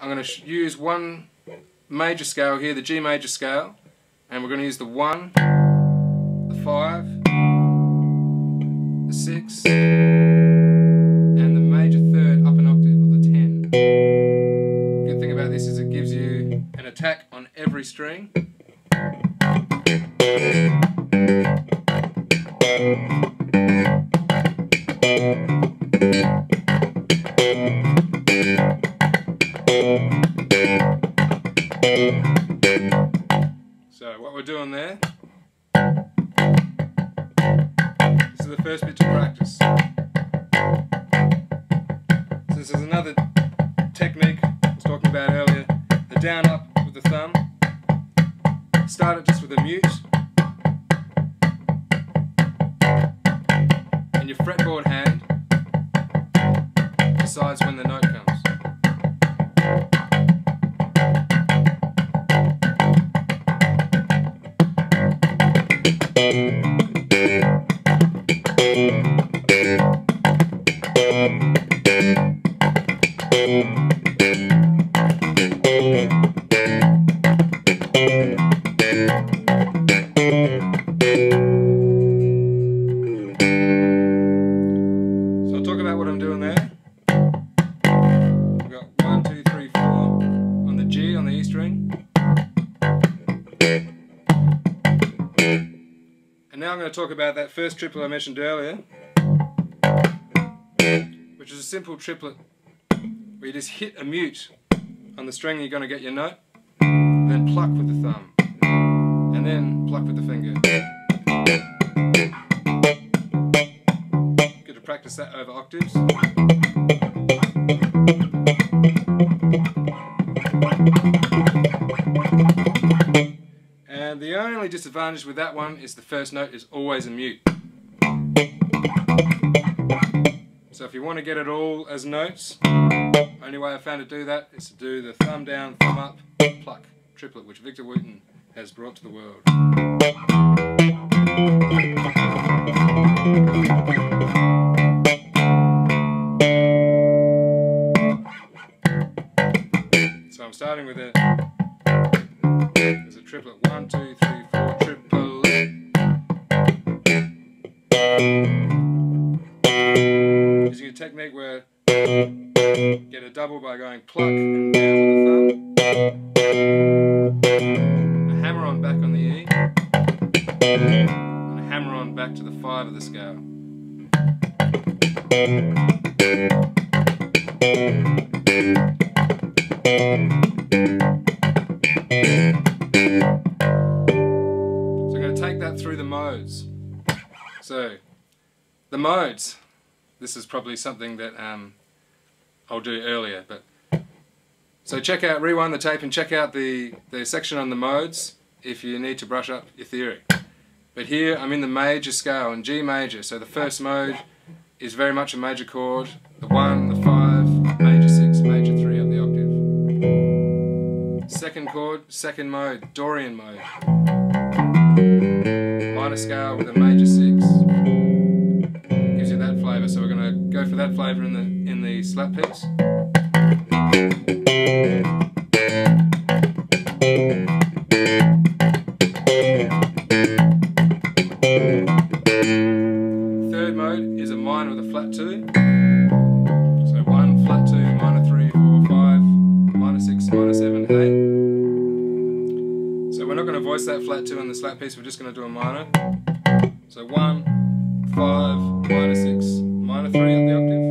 I'm going to use one major scale here, the G major scale, and we're going to use the 1, the 5, the 6, and the major third up an octave, or the 10. The good thing about this is it gives you an attack on every string. So what we're doing there, this is the first bit to practice. So this is another technique I was talking about earlier, the down up with the thumb. Start it just with a mute, and your fretboard hand decides when the note comes. So I'll talk about what I'm doing there. We've got 1, 2, 3, 4 on the G on the E string. And now I'm going to talk about that first triplet I mentioned earlier, which is a simple triplet where you just hit a mute on the string you're going to get your note, then pluck with the thumb, and then pluck with the finger. Good to practice that over octaves. And the only disadvantage with that one is the first note is always a mute. So if you want to get it all as notes, only way I found to do that is to do the thumb down, thumb up, pluck triplet, which Victor Wooten has brought to the world. So I'm starting with it. There's a triplet, 1, 2, 3, 4, triplet. Using a technique where get a double by going pluck and down with the thumb, a hammer on back on the E, and a hammer on back to the 5 of the scale. So I'm going to take that through the modes. So, the modes. This is probably something that I'll do earlier, but so rewind the tape and check out the section on the modes if you need to brush up your theory. But here I'm in the major scale, in G major, so the first mode is very much a major chord, the 1, the 5, major 6, major 3 up the octave. Second chord, second mode, Dorian mode, minor scale with a major 6. Gives you that flavour, so we're going to go for that flavour in the slap piece. Third mode is a minor with a flat 2. So 1, flat 2, minor 3, 4, 5, minor 6, minor 7, 8. So we're not going to voice that flat 2 in the slap piece, we're just going to do a minor. So 1, 5, minor 6, minor 3 up the octave.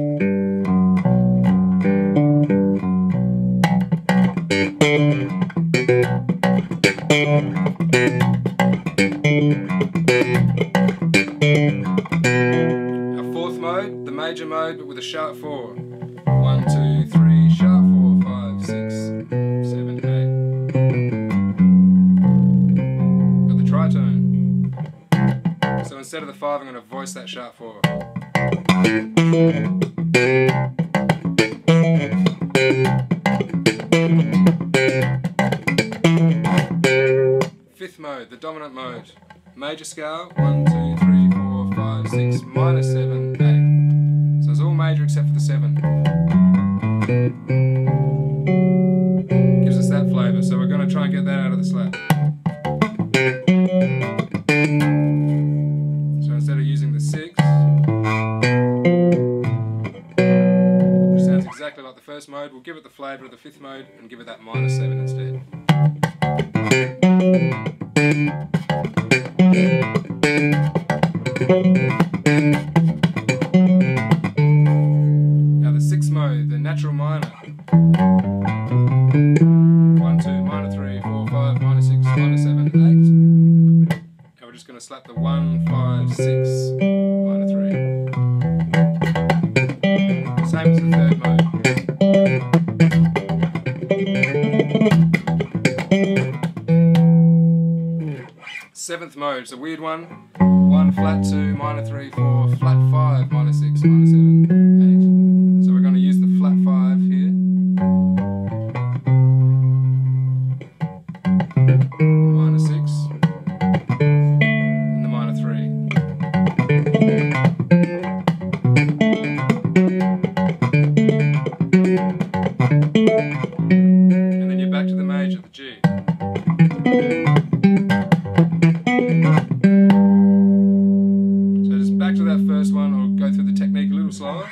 Our fourth mode, the major mode, but with a sharp 4. 1, 2, 3, sharp 4, 5, 6, 7, 8. Got the tritone. So instead of the 5, I'm going to voice that sharp 4. Fifth mode, the dominant mode. Major scale, 1, 2, 3, 4, 5, 6, minor 7, 8. So it's all major except for the 7. first mode, we'll give it the flavour of the fifth mode and give it that minor 7 instead. Now the sixth mode, the natural minor. 1, 2, minor 3, 4, 5, minor 6, minor 7, 8. And we're just going to slap the 1, 5, 6, minor 3. Same as the third mode. Seventh mode is a weird one. 1, flat 2, minor 3, 4, flat 5, minor 6, minor 7, 8. So we're going to use the flat 5 here. Minor 6. And the minor 3. And then you're back to the major, the G. So just back to that first one, I'll go through the technique a little slower.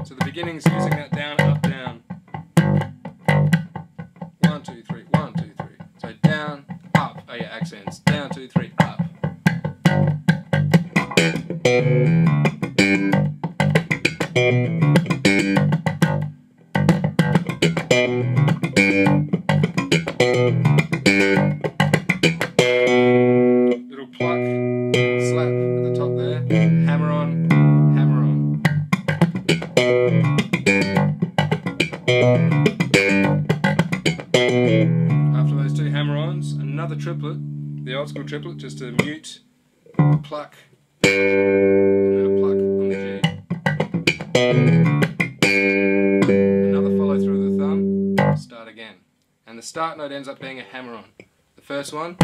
So the beginning is using that down, up, down. 1, 2, 3, 1, 2, 3. So down, up. Oh yeah, accents. Down, 2, 3, up. Little pluck, slap at the top there, hammer on, hammer on. After those two hammer-ons, another triplet, the old school triplet, just a mute, pluck, and then a pluck on the G. Another follow through the thumb, start again. And the start note ends up being a hammer-on. The first one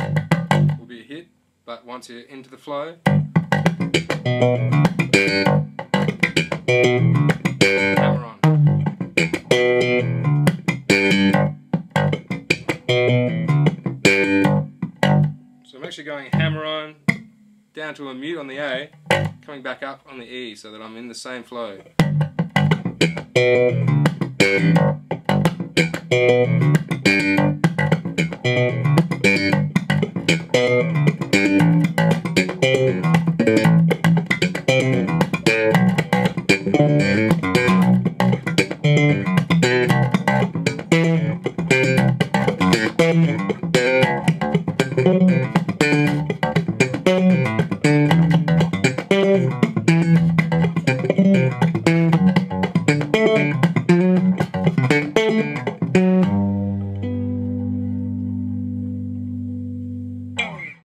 will be a hit, but once you're into the flow, hammer on. So I'm actually going hammer on, down to a mute on the A, coming back up on the E so that I'm in the same flow.